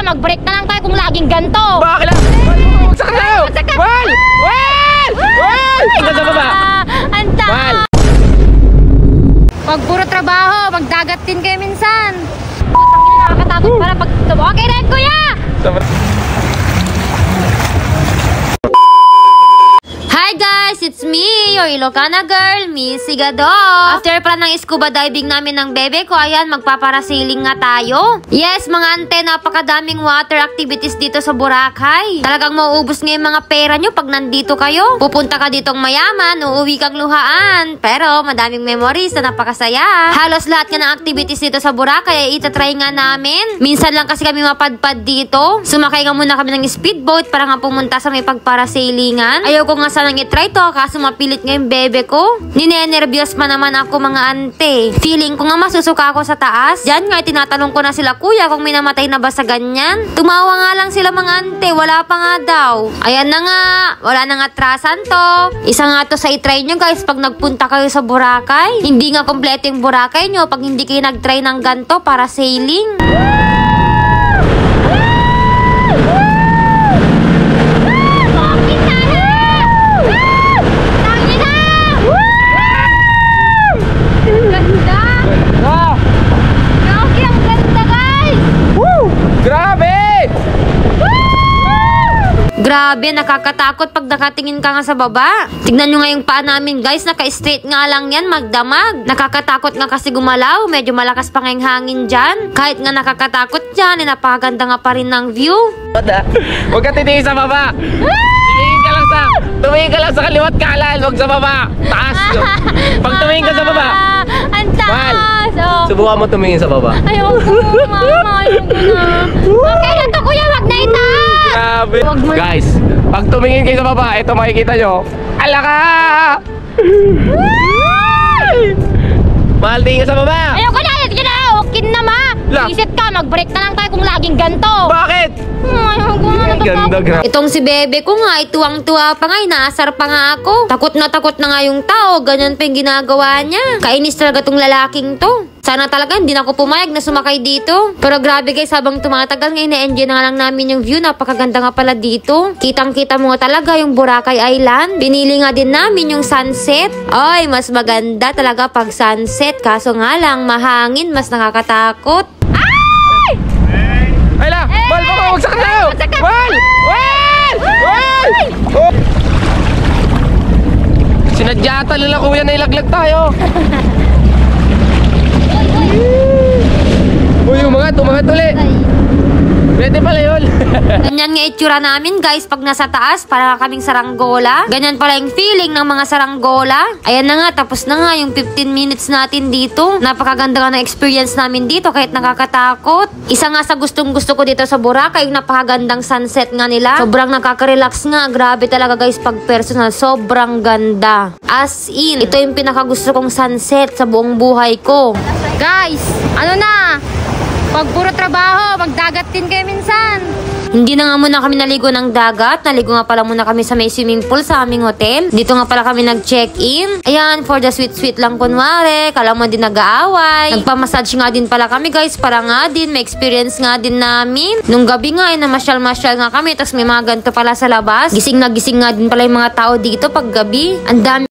mag-break na lang tayo kung laging ganto. Bakit lang? Bumagsak na tayo! Wal! Wal! Wal! Tingnan sa baba! Anta! Wal! Pag puro trabaho, magdagat din kayo minsan. Putang ina, nakakatakot para pag... Okay rin, kuya! Hi guys! It's me, your Ilocana girl, Miss Sigado. After pala ng scuba diving namin ng bebe ko, ayan, magpaparasailing nga tayo. Yes, mga ante, napakadaming water activities dito sa Boracay. Talagang mauubos nga yung mga pera nyo pag nandito kayo. Pupunta ka ditong mayaman, uuwi kang luhaan. Pero madaming memories na napakasaya. Halos lahat nga ng activities dito sa Boracay ay itatry nga namin. Minsan lang kasi kami mapadpad dito. Sumakay nga muna kami ng speedboat para nga pumunta sa may pagparasailingan. Ayaw ko nga sanang i-try to, kaso mapilit nga yung bebe ko. Ninenervyos pa naman ako, mga ante. Feeling ko nga masusuka ako sa taas. Diyan nga tinatanong ko na sila kuya kung may namatay na ba sa ganyan. Tumawa nga lang sila, mga ante, wala pa nga daw. Ayan na nga, wala nang atrasan to. Isa nga to sa i-try nyo guys pag nagpunta kayo sa Boracay. Hindi nga kompleto yung Boracay nyo pag hindi kayo nag-try ng ganto para sailing. Grabe, nakakatakot pag nakatingin ka nga sa baba. Tignan nyo nga yung paa namin guys, naka-straight nga lang yan, magdamag. Nakakatakot nga kasi gumalaw, medyo malakas pa nga yung hangin dyan. Kahit nga nakakatakot dyan, napakaganda nga pa rin ng view. Huwag ka titingin sa baba. Tumingin ka lang sa kaliwat kanan, huwag sa baba. Taas. Pag tumingin ka sa baba. Ang taas. Subukan mo tumingin sa baba. Ayoko, mama, ayoko na. Okay na to kuya, wag na itaas. Grabe. Guys, pag tumingin kayo sa baba, ito makikita nyo. Alaka! Mahal, tingin ka sa baba. Ayoko na, ayoko na. Okay na ma. Isip ka, mag-break na lang tayo kung laging ganto. Bakit? Ayoko na, ganda, grabe. Itong si bebe ko nga, ituwang-tuwa pa nga, inaasar pa nga ako. Takot na nga yung tao, ganyan pa yung ginagawa niya. Kainis talaga tong lalaking to. Sana talaga hindi na ako pumayag na sumakay dito. Pero grabe guys, habang tumatagal ngayon, na-enjoy na nga lang namin yung view. Napakaganda nga pala dito. Kitang-kita mo nga talaga yung Boracay Island. Binili nga din namin yung sunset. Ay, mas maganda talaga pag sunset. Kaso nga lang, mahangin, mas nakakatakot. Ay! Ay lang! Wal! Bumagsak na tayo! Wal! Wal! Wal! Sinadya ata nila kuya na ilaglag tayo. Uy, umangat ulit. Pwede pala yun. Ganyan nga itsura namin guys pag nasa taas, para kaming saranggola. Ganyan pala yung feeling ng mga saranggola. Ayan na nga, tapos na nga yung 15 minutes natin dito. Napakaganda nga ng experience namin dito kahit nakakatakot. Isa nga sa gustong gusto ko dito sa Boracay, yung napakagandang sunset nga nila. Sobrang nakaka-relax nga. Grabe talaga guys pag personal. Sobrang ganda. As in, ito yung pinakagusto kong sunset sa buong buhay ko. Guys, ano na? Pag puro trabaho, magdagat din kayo minsan. Hindi na nga muna kami naligo ng dagat. Naligo nga pala muna kami sa may swimming pool sa aming hotel. Dito nga pala kami nag-check-in. Ayan, for the sweet-sweet lang kunwari. Kala mo din nag-aaway. Nagpa-massage nga din pala kami guys. Para nga din, may experience nga din namin. Nung gabi nga, namasyal-masyal nga kami. Tapos may mga ganito pala sa labas. Gising na gising nga din pala yung mga tao dito pag gabi. Ang dami